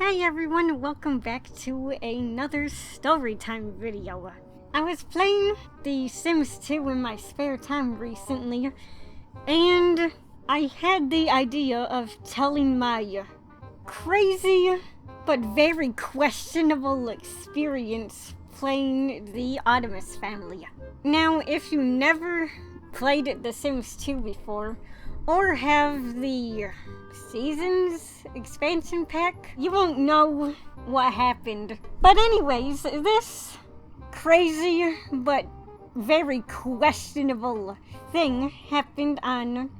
Hey everyone, welcome back to another Storytime video. I was playing The Sims 2 in my spare time recently, and I had the idea of telling my crazy but very questionable experience playing the Ottomas family. Now, if you never played The Sims 2 before, or have the Seasons expansion pack, you won't know what happened. But anyways, this crazy but very questionable thing happened on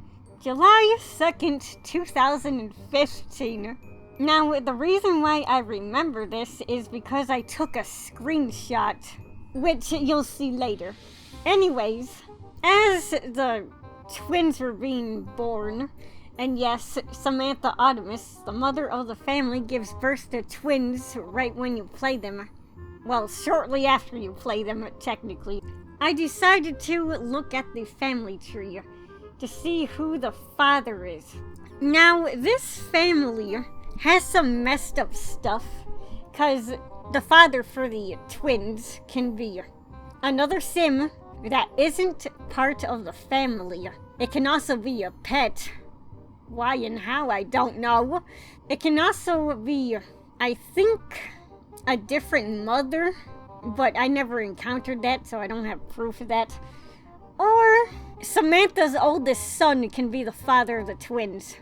July 2nd, 2015. Now, the reason why I remember this is because I took a screenshot, which you'll see later. Anyways, as the twins were being born, and yes, Samantha Ottomas, the mother of the family, gives birth to twins right when you play them. Well, shortly after you play them, technically. I decided to look at the family tree to see who the father is. Now, this family has some messed up stuff, because the father for the twins can be another sim that isn't part of the family. It can also be a pet. Why and how, I don't know. It can also be, I think, a different mother, but I never encountered that, so I don't have proof of that. Or Samantha's oldest son can be the father of the twins.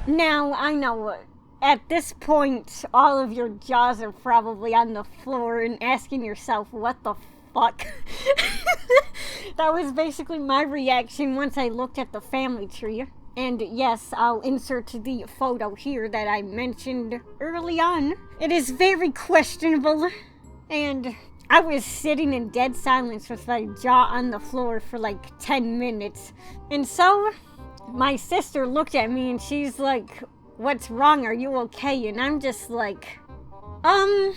Now, I know, at this point, all of your jaws are probably on the floor and asking yourself, what the fuck? That was basically my reaction once I looked at the family tree. And yes, I'll insert the photo here that I mentioned early on. It is very questionable, and I was sitting in dead silence with my jaw on the floor for like 10 minutes. And so, my sister looked at me and she's like, "What's wrong? Are you okay?" And I'm just like, you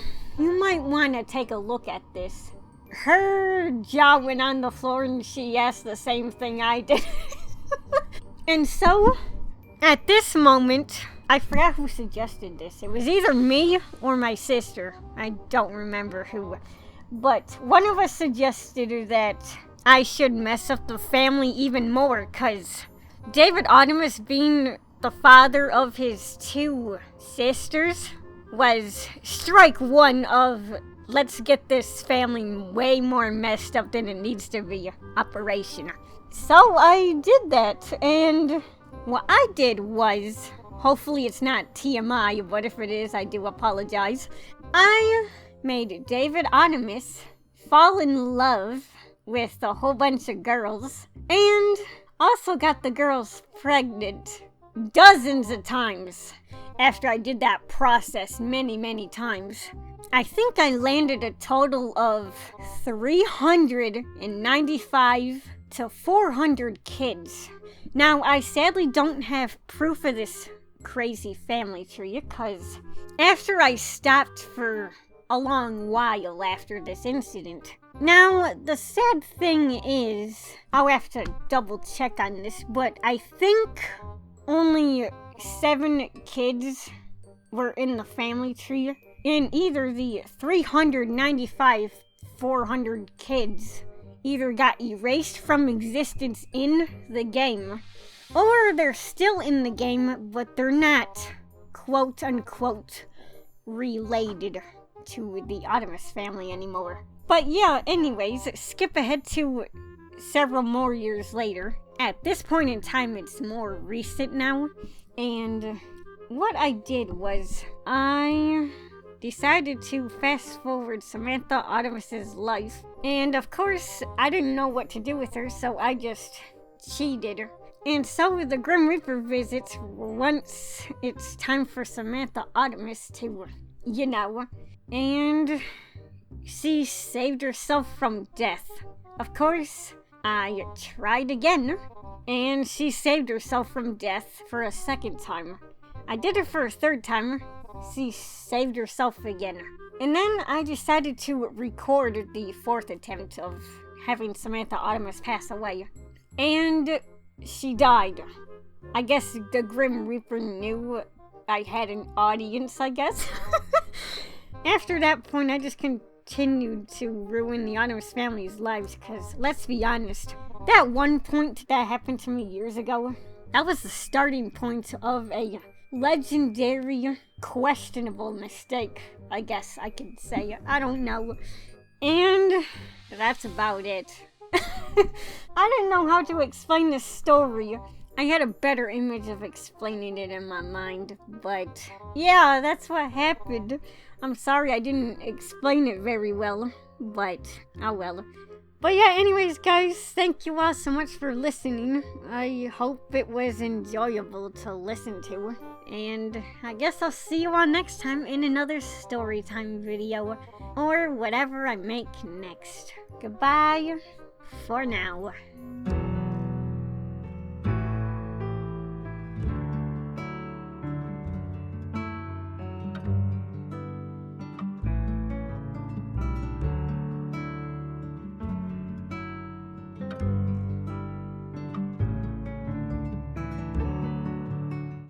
might want to take a look at this. Her jaw went on the floor and she asked the same thing I did. And so, at this moment, I forgot who suggested this. It was either me or my sister. I don't remember who. But one of us suggested that I should mess up the family even more, because David Ottomas, being the father of his two sisters, was strike one of let's get this family way more messed up than it needs to be operation. So I did that, and what I did was, hopefully it's not TMI, but if it is, I do apologize. I made David Ottomas fall in love with a whole bunch of girls, and also got the girls pregnant dozens of times after I did that process many times. I think I landed a total of 395 to 400 kids. Now, I sadly don't have proof of this crazy family tree, because after I stopped for a long while after this incident. Now, the sad thing is, I'll have to double check on this, but I think only 7 kids were in the family tree, and either the 395, 400 kids either got erased from existence in the game, or they're still in the game, but they're not, quote unquote, related to the Ottomas family anymore. But yeah, anyways, skip ahead to several more years later. At this point in time, it's more recent now, and what I did was, I decided to fast forward Samantha Ottomas' life. And of course, I didn't know what to do with her, so I just cheated. And so the Grim Reaper visits once it's time for Samantha Ottomas to, and she saved herself from death. Of course, I tried again, and she saved herself from death for a second time. I did it for a third time. She saved herself again. And then I decided to record the fourth attempt of having Samantha Ottomas pass away. And she died. I guess the Grim Reaper knew I had an audience, I guess. After that point, I just continued to ruin the Ottomas family's lives, because let's be honest, that one point that happened to me years ago, that was the starting point of a legendary, questionable mistake, I guess I could say. I don't know. And that's about it. I didn't know how to explain this story. I had a better image of explaining it in my mind, but yeah, that's what happened. I'm sorry I didn't explain it very well, but oh well. But yeah, anyways, guys, thank you all so much for listening. I hope it was enjoyable to listen to. And I guess I'll see you all next time in another Storytime video, or whatever I make next. Goodbye for now.